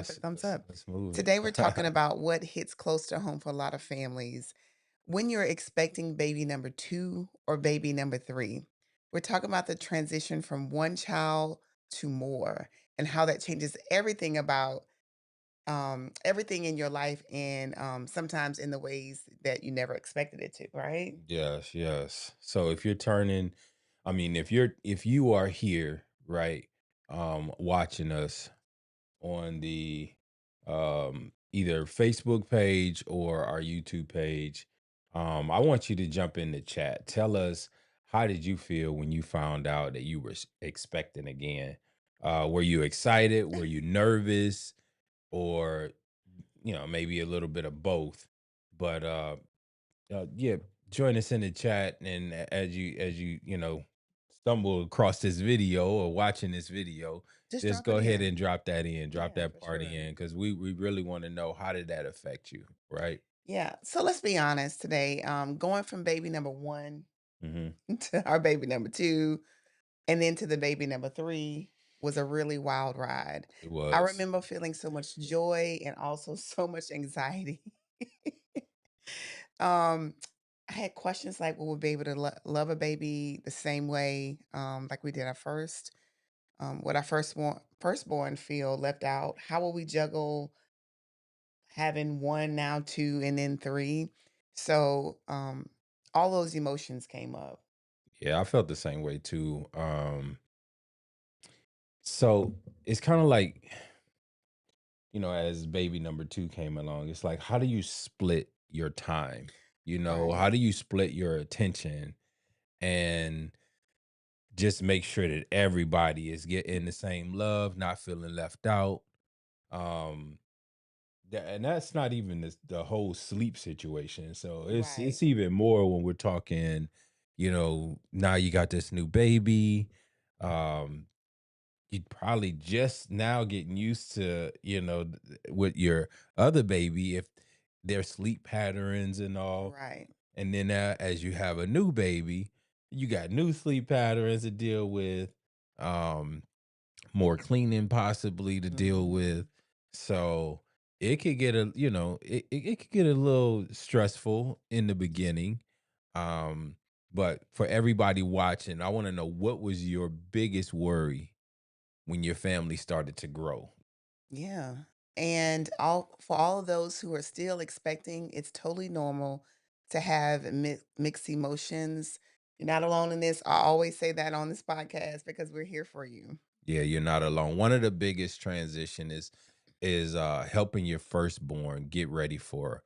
Tap it, thumbs up. Let's move Today, we're it. talking about what hits close to home for a lot of families when you're expecting baby number two or baby number three. We're talking about the transition from one child to more and how that changes everything about everything in your life and sometimes in the ways that you never expected it to, right? Yes, yes. So if you're turning, I mean, if you are here, right, watching us on the either Facebook page or our YouTube page, I want you to jump in the chat. Tell us, how did you feel when you found out that you were expecting again? Were you excited? Were you nervous? Or maybe a little bit of both? But yeah, join us in the chat, and as you stumble across this video or watching this video, Just just drop go it ahead in. and drop that in, drop Yeah, that for party sure. in, because we really want to know, how did that affect you, right? Yeah. So let's be honest today. Going from baby number one Hmm. to our baby number two, and then to the baby number 3 was a really wild ride. It I was. remember feeling so much joy and also so much anxiety. Um, I had questions like, will we be able to love a baby the same way, like we did our first? Would our firstborn feel left out? How will we juggle having one, now two, and then three? So, all those emotions came up. Yeah, I felt the same way too. So it's kind of like, as baby number two came along, it's like, how do you split your time? Right. How do you split your attention and just make sure that everybody is getting the same love, not feeling left out? Um, and that's not even the whole sleep situation. So Right. it's even more when we're talking, now you got this new baby. Um, you'd probably just now getting used to, with your other baby, if their sleep patterns and all. Right. And then as you have a new baby, you got new sleep patterns to deal with, um, more cleaning possibly to deal with. Mhm. So it could get it could get a little stressful in the beginning. Um, but for everybody watching, I want to know, what was your biggest worry when your family started to grow? Yeah. And all for all of those who are still expecting, it's totally normal to have mixed emotions. You're not alone in this. I always say that on this podcast because we're here for you. Yeah, you're not alone. One of the biggest transition is helping your firstborn get ready for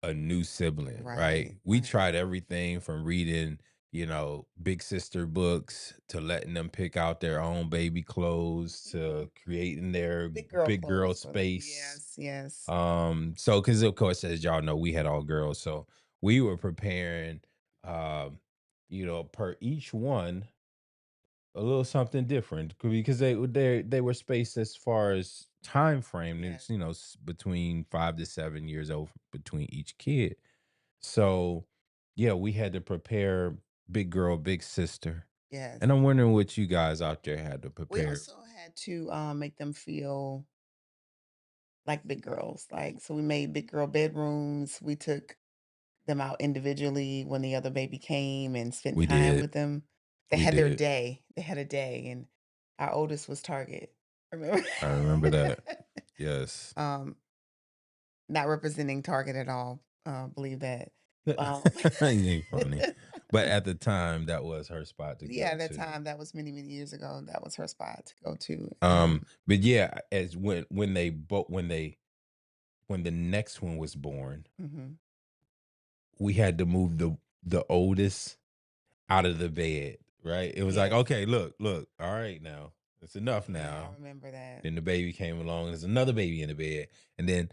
a new sibling, right? Right. We Right. tried everything from reading, big sister books, to letting them pick out their own baby clothes, Mhm. to creating their Big girl big girl clothes for them. space. Yes. Yes. So because of course, as y'all know, we had all girls, so we were preparing, um, per each one a little something different, because they were spaced as far as time frame. Yes. It's between 5 to 7 years old between each kid. So yeah, we had to prepare big girl, big sister, Yes. and I'm wondering what you guys out there had to We prepare. also had to make them feel like big girls. Like so we made big girl bedrooms. We took them out individually when the other baby came and spent We time did, with them. They we had their did. day. They had a day, and our oldest was Target. Remember? I remember that. Yes. um, not representing Target at all. Believe that. Um, You ain't funny, but at the time, that was her spot to yeah, go that to. time that was many many years ago. That was her spot to go to. But yeah, as when the next one was born, Mhm. we had to move the oldest out of the bed, right? It was like, Yes. okay, look, all right, now it's enough Yeah, I now. remember that. Then the baby came along, there's another baby in the bed. And then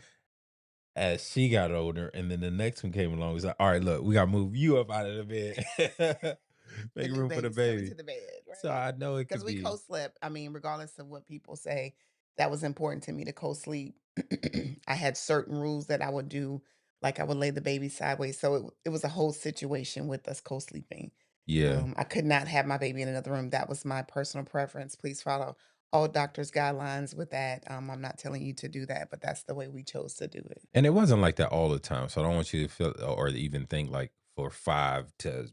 as she got older, and then the next one came along, it was like, all right, look, we gotta move you up out of the bed. The Make new room for the baby's coming to baby. the bed, So right? I know it Because could we be. co-slept. I mean, regardless of what people say, that was important to me to co-sleep. I had certain rules that I would do, like I would lay the baby sideways. So it was a whole situation with us co-sleeping. Yeah. I could not have my baby in another room. That was my personal preference. Please follow all doctors' guidelines with that. I'm not telling you to do that, but that's the way we chose to do it. And it wasn't like that all the time, so I don't want you to feel or even think like for 5 to,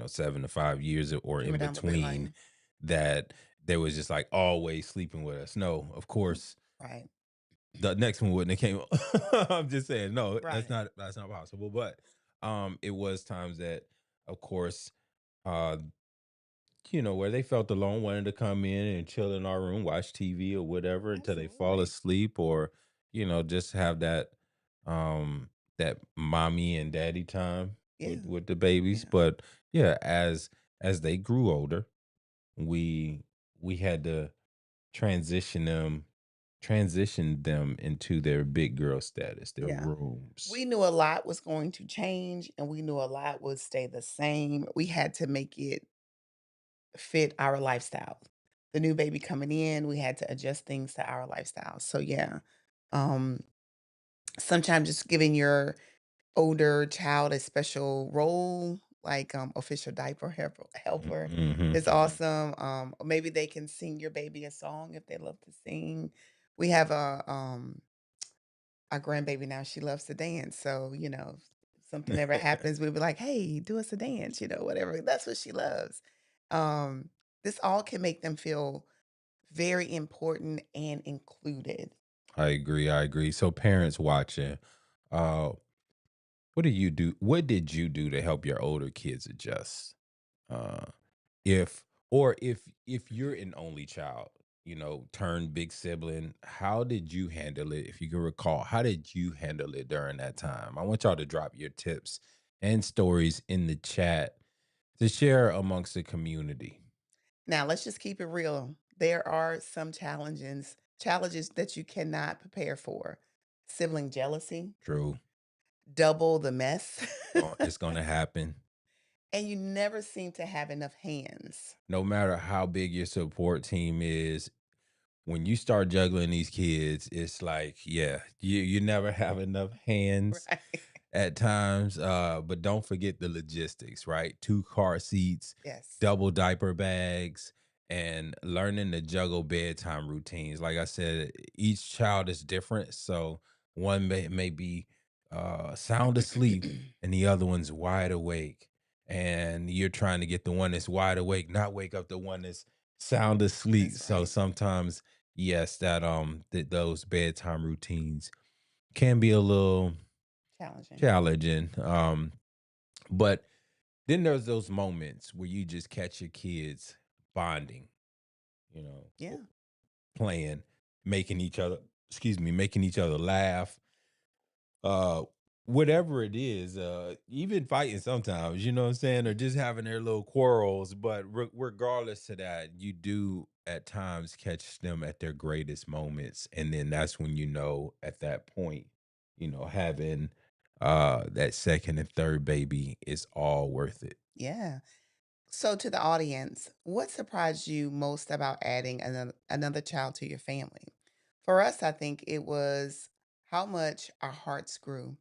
7 to 5 years or You were in down the between line. that they was just, like, always sleeping with us. No, of course, Right. the next one wouldn't have came. I'm just saying, no, Right. that's not possible, but, it was times that, of course, uh where they felt alone, wanted to come in and chill in our room, watch TV or whatever until they fall Absolutely. asleep or, just have that mommy and daddy time Yeah. with the babies. Yeah. But yeah, as they grew older, we we had to transition them transition them into their big girl status, their Yeah. rooms. We knew a lot was going to change and we knew a lot would stay the same. We had to make it fit our lifestyle. The new baby coming in, we had to adjust things to our lifestyle. So yeah. Um Sometimes just giving your older child a special role, like, official diaper helper Mhm. is awesome. Or maybe they can sing your baby a song if they love to sing. We have our grandbaby now, she loves to dance, so, if something ever happens, we'll be like, "Hey, do us a dance," whatever. That's what she loves. Um, this all can make them feel very important and included. I agree. So parents watching, uh what did you do to help your older kids adjust? Uh, if you're an only child, turned big sibling, how did you handle it? If you can recall, how did you handle it during that time? I want y'all to drop your tips and stories in the chat to share amongst the community. Now, let's just keep it real. There are some challenges that you cannot prepare for. Sibling jealousy, True. double the mess, It's gonna happen. and you never seem to have enough hands. No matter how big your support team is, when you start juggling these kids, it's like, yeah, you never have enough hands Right. at times. But don't forget the logistics, right? 2 car seats, Yes. double diaper bags, and learning to juggle bedtime routines. Like I said, each child is different. So one may be sound asleep and the other one's wide awake. And you're trying to get the one that's wide awake, not wake up the one that's sound asleep. That's So right. sometimes, yes, those bedtime routines can be a little Challenging. challenging. But then there's those moments where you just catch your kids bonding, you know, Yeah. playing, making each other, making each other laugh, uh, whatever it is, even fighting sometimes, you know what I'm saying, or just having their little quarrels. But regardless of that, you do at times catch them at their greatest moments, and then that's when at that point, having that second and third baby is all worth it. Yeah. So, to the audience, what surprised you most about adding another child to your family? For us, I think it was how much our hearts grew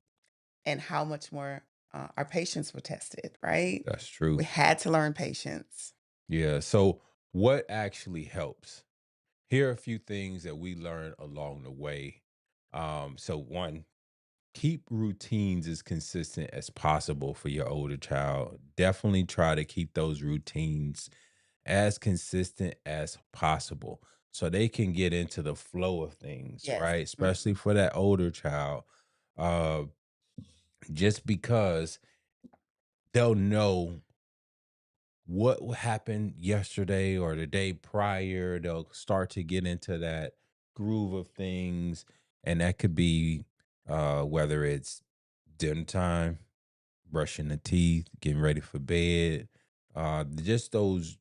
and how much more our patience were tested, right? That's true. We had to learn patience. Yeah. So, what actually helps? Here are a few things that we learned along the way. So, one, keep routines as consistent as possible for your older child. Definitely try to keep those routines as consistent as possible so they can get into the flow of things, Yes. right? Especially Mhm. for that older child. Uh, just because they'll know what happened yesterday or the day prior. They'll start to get into that groove of things. And that could be whether it's dinner time, brushing the teeth, getting ready for bed, just those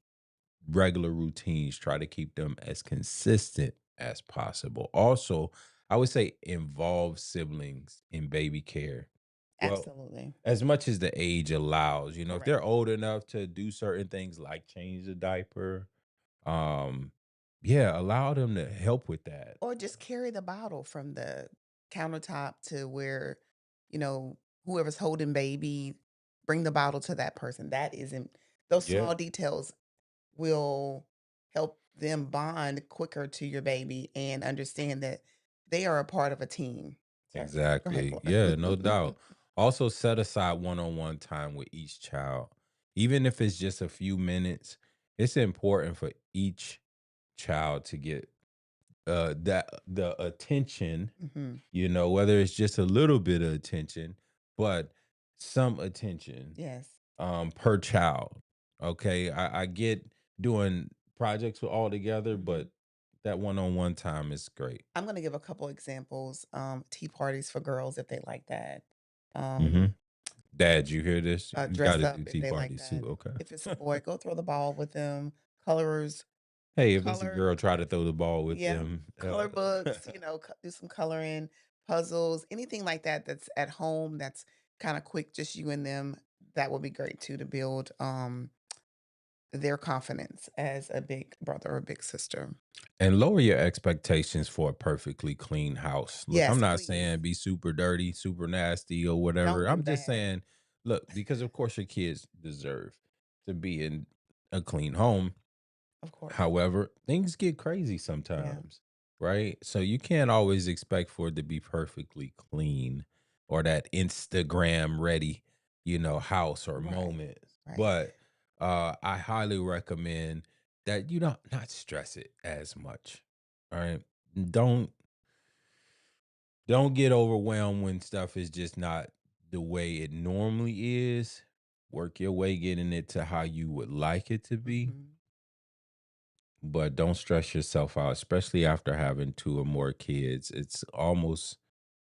regular routines. Try to keep them as consistent as possible. Also, I would say involve siblings in baby care. Well, Absolutely. as much as the age allows, if Correct. they're old enough to do certain things like change the diaper, um, yeah, allow them to help with that. Or just carry the bottle from the countertop to where, you know, whoever's holding baby, bring the bottle to that person. That isn't, those Yeah, small details will help them bond quicker to your baby and understand that they are a part of a team. Sorry. Go ahead, Exactly. Yeah, no Claude. doubt. Also set aside one-on-one time with each child. Even if it's just a few minutes, it's important for each child to get that the attention, Mhm. whether it's just a little bit of attention, but some attention Yes. per child. Okay. I get doing projects with all together, Mhm. but that one-on-one time is great. I'm gonna give a couple examples. Tea parties for girls if they like that. Hmm. Um, Dad, you hear this? You got Dress to up do if tea they like parties too. that. Okay. If it's a boy, go throw the ball with them. Colors, Hey, if it's a color, girl, try to throw the ball with yeah, them. color books. Do some coloring, puzzles, anything like that. That's at home. That's kind of quick, just you and them. That would be great too to build their confidence as a big brother or big sister. And lower your expectations for a perfectly clean house. Look, I'm Yes, not please saying be super dirty, super nasty, or don't whatever. do I'm just that. saying, look, because of course your kids deserve to be in a clean home. Of course. However, things get crazy Yeah. sometimes, right? So you can't always expect for it to be perfectly clean or that Instagram ready, house or Right. moment. Right. But I highly recommend that you don't not stress it as much. All right. Don't don't get overwhelmed when stuff is just not the way it normally is. Work your way getting it to how you would like it to be, Mhm. but don't stress yourself out, especially after having two or more kids. It's almost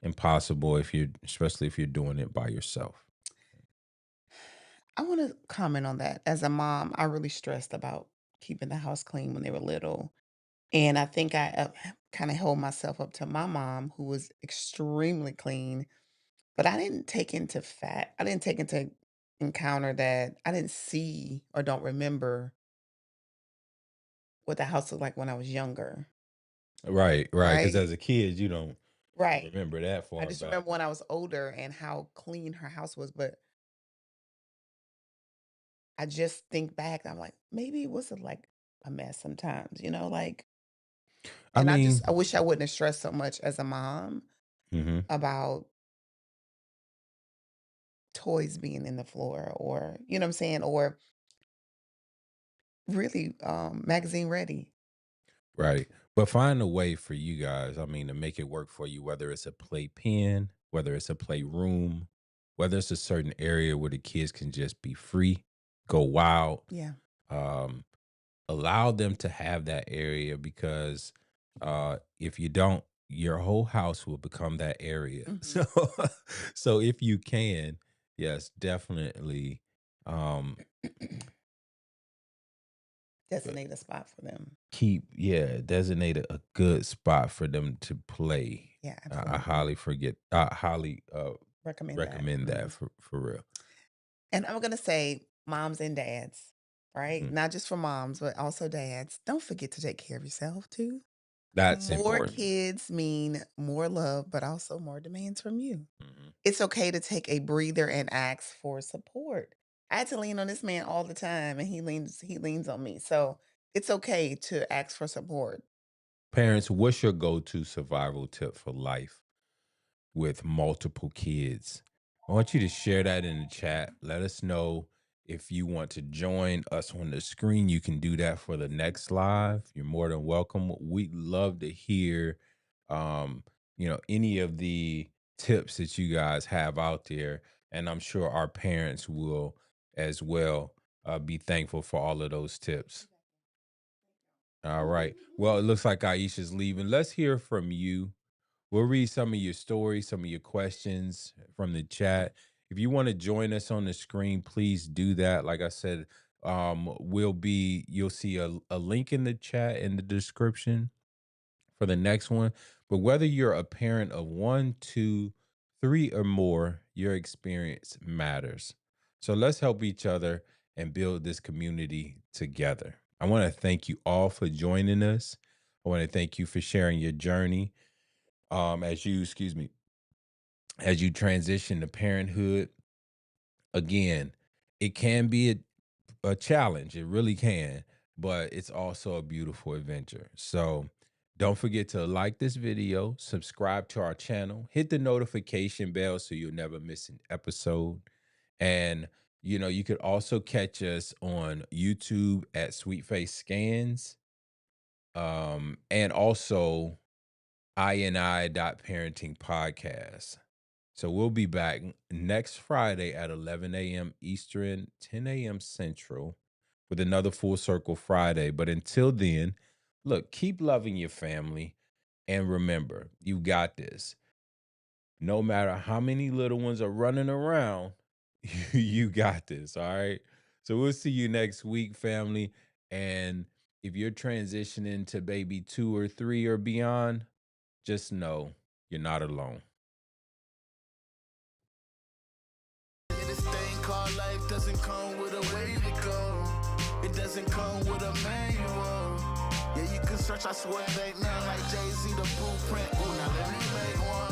impossible especially if you're doing it by yourself. I want to comment on that. As a mom, I really stressed about keeping the house clean when they were little. And I think I kind of held myself up to my mom, who was extremely clean, but I didn't take into encounter that I didn't see or don't remember what the house looked like when I was younger. Right, right. Because Right. as a kid, you don't Right. remember that I far just back. remember when I was older and how clean her house was. But I just think back, I'm like, maybe it was like a mess sometimes, like, I and mean, I wish I wouldn't have stressed so much as a mom mhm, about toys being in the floor or, you know what I'm saying? Or really magazine ready. right. But find a way for you guys, I mean, to make it work for you, whether it's a playpen, whether it's a playroom, whether it's a certain area where the kids can just be free, go wild. Yeah. Um, Allow them to have that area because if you don't, your whole house will become that area. So Hmm. so if you can, yes, definitely um Designate a spot for them. designate a good spot for them to play. Yeah, I absolutely. highly Recommend that. recommend that Mhm. for real. And I'm going to say, moms and dads, right? Mhm. Not just for moms, but also dads. Don't forget to take care of yourself too. That's More important. kids mean more love, but also more demands from you. Mhm. It's okay to take a breather and ask for support. I had to lean on this man all the time and he leans on me. So it's okay to ask for support. Parents, what's your go-to survival tip for life with multiple kids? I want you to share that in the chat. Let us know if you want to join us on the screen. You can do that for the next live. You're more than welcome. We'd love to hear any of the tips that you guys have out there. And I'm sure our parents will as well be thankful for all of those tips. All right. Well, it looks like Aisha's leaving. Let's hear from you. We'll read some of your stories, some of your questions from the chat. If you want to join us on the screen, please do that. Like I said, you'll see a link in the chat in the description for the next one. But whether you're a parent of one, two, three, or more, your experience matters. So let's help each other and build this community together. I want to thank you all for joining us. I want to thank you for sharing your journey excuse me, as you transition to parenthood. Again, it can be a challenge. It really can. but it's also a beautiful adventure. So don't forget to like this video, subscribe to our channel, hit the notification bell so you'll never miss an episode. And you could also catch us on YouTube at Sweet Face Scans, and also I Parenting Podcast. So we'll be back next Friday at 11 a.m. Eastern, 10 a.m. Central with another Full Circle Friday. But until then, look, keep loving your family. And remember, you got this. No matter how many little ones are running around, you got this. All right. So we'll see you next week, family. And if you're transitioning to baby 2 or 3 or beyond, just know you're not alone. This thing called life doesn't come with a way to go. It doesn't come with a manual. Yeah, you can search, I swear it ain't nothing like Jay-Z, the blueprint. Ooh, now let me make one.